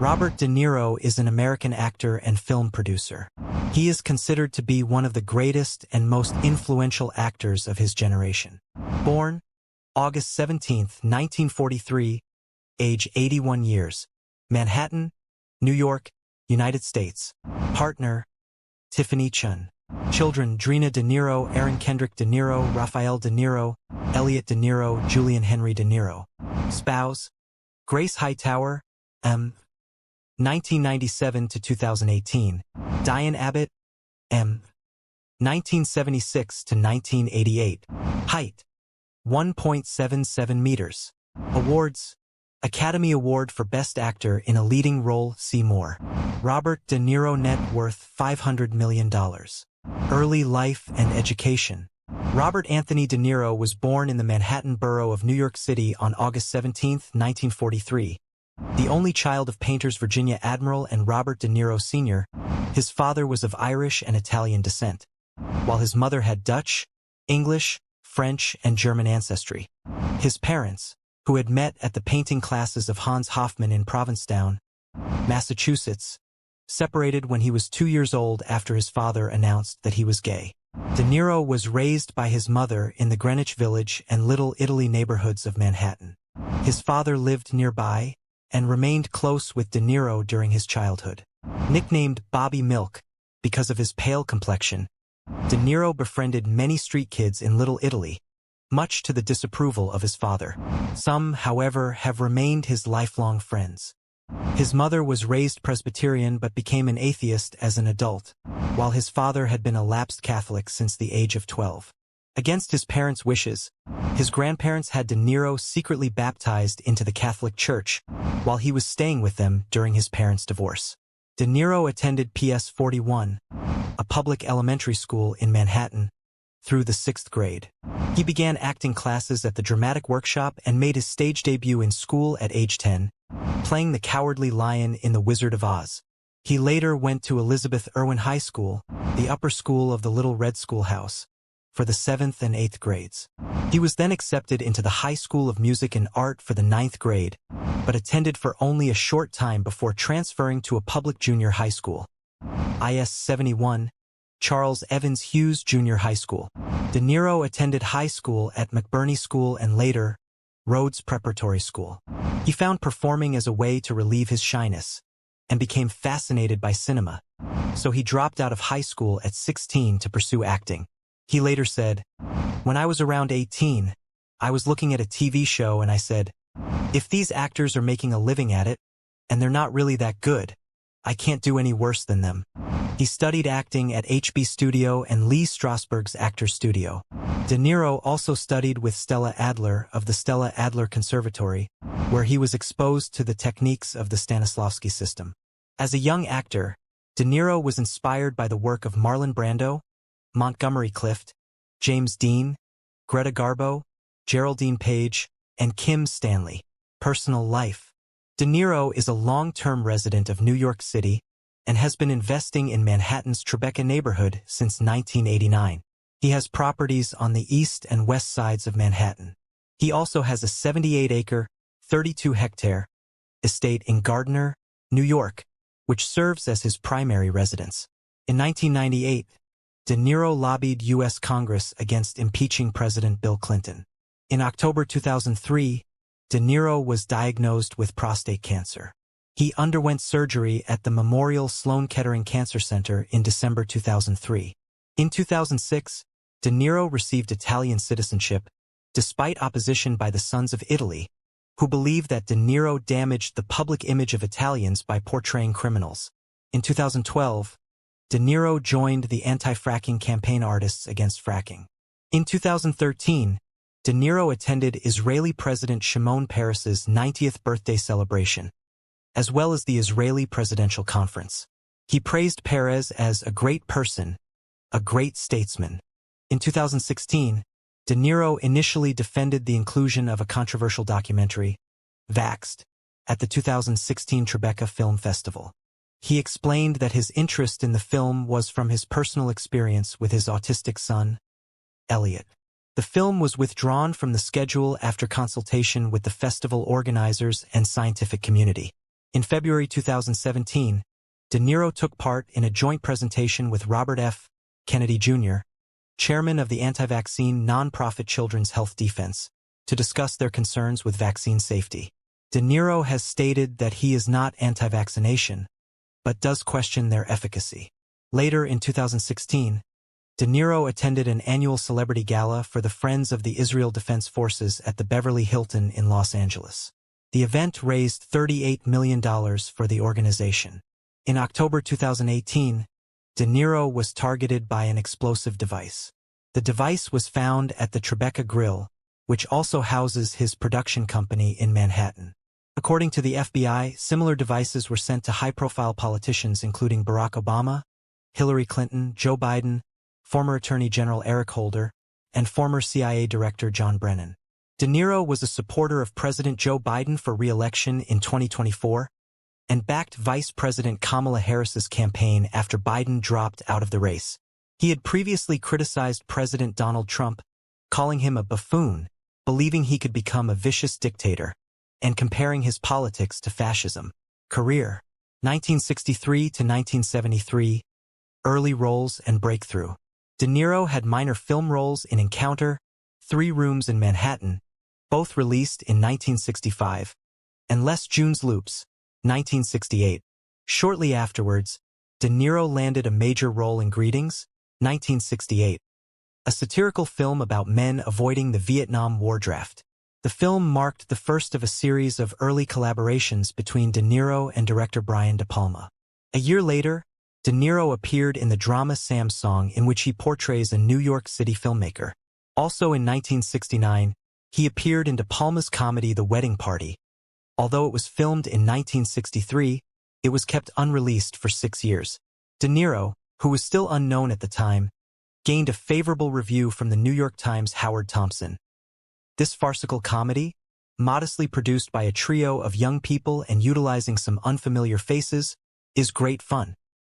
Robert De Niro is an American actor and film producer. He is considered to be one of the greatest and most influential actors of his generation. Born August 17, 1943, age 81 years, Manhattan, New York, United States. Partner, Tiffany Chun. Children, Drina De Niro, Aaron Kendrick De Niro, Raphael De Niro, Elliot De Niro, Julian Henry De Niro. Spouse, Grace Hightower, M. 1997 to 2018. Diane Abbott, M. 1976 to 1988. Height, 1.77 meters. Awards, Academy Award for Best Actor in a Leading Role, see more. Robert De Niro, net worth $500 million. Early life and education. Robert Anthony De Niro was born in the Manhattan borough of New York City on August 17, 1943. The only child of painters Virginia Admiral and Robert De Niro Sr., his father was of Irish and Italian descent, while his mother had Dutch, English, French, and German ancestry. His parents, who had met at the painting classes of Hans Hofmann in Provincetown, Massachusetts, separated when he was 2 years old after his father announced that he was gay. De Niro was raised by his mother in the Greenwich Village and Little Italy neighborhoods of Manhattan. His father lived nearby and remained close with De Niro during his childhood. Nicknamed Bobby Milk because of his pale complexion, De Niro befriended many street kids in Little Italy, much to the disapproval of his father. Some, however, have remained his lifelong friends. His mother was raised Presbyterian but became an atheist as an adult, while his father had been a lapsed Catholic since the age of 12. Against his parents' wishes, his grandparents had De Niro secretly baptized into the Catholic Church while he was staying with them during his parents' divorce. De Niro attended PS 41, a public elementary school in Manhattan, through the 6th grade. He began acting classes at the Dramatic Workshop and made his stage debut in school at age 10, playing the Cowardly Lion in The Wizard of Oz. He later went to Elizabeth Irwin High School, the upper school of the Little Red Schoolhouse, for the 7th and 8th grades. He was then accepted into the High School of Music and Art for the 9th grade, but attended for only a short time before transferring to a public junior high school, IS 71, Charles Evans Hughes Junior High School. De Niro attended high school at McBurney School and later, Rhodes Preparatory School. He found performing as a way to relieve his shyness and became fascinated by cinema, so he dropped out of high school at 16 to pursue acting. He later said, "When I was around 18, I was looking at a TV show and I said, if these actors are making a living at it, and they're not really that good, I can't do any worse than them." He studied acting at HB Studio and Lee Strasberg's Actors Studio. De Niro also studied with Stella Adler of the Stella Adler Conservatory, where he was exposed to the techniques of the Stanislavski system. As a young actor, De Niro was inspired by the work of Marlon Brando, Montgomery Clift, James Dean, Greta Garbo, Geraldine Page, and Kim Stanley. Personal life. De Niro is a long-term resident of New York City and has been investing in Manhattan's Tribeca neighborhood since 1989. He has properties on the east and west sides of Manhattan. He also has a 78-acre, 32-hectare estate in Gardner, New York, which serves as his primary residence. In 1998, De Niro lobbied U.S. Congress against impeaching President Bill Clinton. In October 2003, De Niro was diagnosed with prostate cancer. He underwent surgery at the Memorial Sloan Kettering Cancer Center in December 2003. In 2006, De Niro received Italian citizenship, despite opposition by the Sons of Italy, who believe that De Niro damaged the public image of Italians by portraying criminals. In 2012, De Niro joined the anti-fracking campaign Artists Against Fracking. In 2013, De Niro attended Israeli President Shimon Peres's 90th birthday celebration, as well as the Israeli Presidential Conference. He praised Peres as a great person, a great statesman. In 2016, De Niro initially defended the inclusion of a controversial documentary, Vaxxed, at the 2016 Tribeca Film Festival. He explained that his interest in the film was from his personal experience with his autistic son, Elliot. The film was withdrawn from the schedule after consultation with the festival organizers and scientific community. In February 2017, De Niro took part in a joint presentation with Robert F. Kennedy Jr., chairman of the anti-vaccine nonprofit Children's Health Defense, to discuss their concerns with vaccine safety. De Niro has stated that he is not anti-vaccination, but does question their efficacy. Later in 2016, De Niro attended an annual celebrity gala for the Friends of the Israel Defense Forces at the Beverly Hilton in Los Angeles. The event raised $38 million for the organization. In October 2018, De Niro was targeted by an explosive device. The device was found at the Tribeca Grill, which also houses his production company in Manhattan. According to the FBI, similar devices were sent to high-profile politicians including Barack Obama, Hillary Clinton, Joe Biden, former Attorney General Eric Holder, and former CIA Director John Brennan. De Niro was a supporter of President Joe Biden for re-election in 2024 and backed Vice President Kamala Harris's campaign after Biden dropped out of the race. He had previously criticized President Donald Trump, calling him a buffoon, believing he could become a vicious dictator, and comparing his politics to fascism. Career: 1963 to 1973, early roles and breakthrough. De Niro had minor film roles in Encounter, 3 Rooms in Manhattan, both released in 1965, and Les Junes Loops, 1968. Shortly afterwards, De Niro landed a major role in Greetings, 1968, a satirical film about men avoiding the Vietnam War draft. The film marked the first of a series of early collaborations between De Niro and director Brian De Palma. A year later, De Niro appeared in the drama Sam's Song, in which he portrays a New York City filmmaker. Also in 1969, he appeared in De Palma's comedy The Wedding Party. Although it was filmed in 1963, it was kept unreleased for 6 years. De Niro, who was still unknown at the time, gained a favorable review from the New York Times' Howard Thompson. This farcical comedy, modestly produced by a trio of young people and utilizing some unfamiliar faces, is great fun.